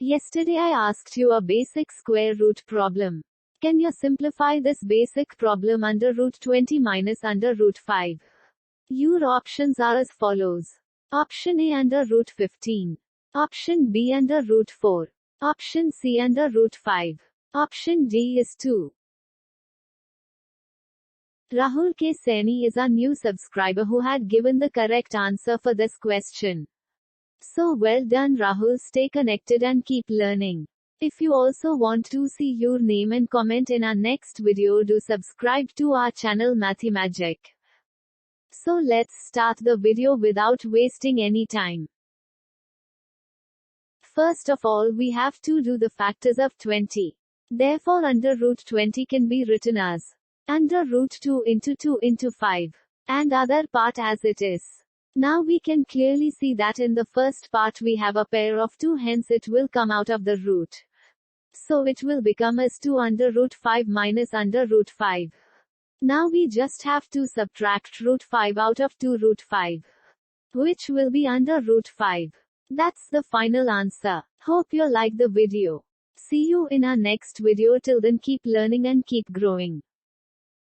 Yesterday I asked you a basic square root problem. Can you simplify this basic problem under root 20 minus under root 5? Your options are as follows. Option A under root 15. Option B under root 4. Option C under root 5. Option D is 2. Rahul K. Saini is our new subscriber who had given the correct answer for this question. So well done Rahul, stay connected and keep learning. If you also want to see your name and comment in our next video, do subscribe to our channel MATHEMAGIC. So let's start the video without wasting any time. First of all, we have to do the factors of 20. Therefore under root 20 can be written as under root 2 into 5. And other part as it is. Now we can clearly see that in the first part we have a pair of 2, hence it will come out of the root. So it will become as 2 under root 5 minus under root 5. Now we just have to subtract root 5 out of 2 root 5. Which will be under root 5. That's the final answer. Hope you like the video. See you in our next video. Till then keep learning and keep growing.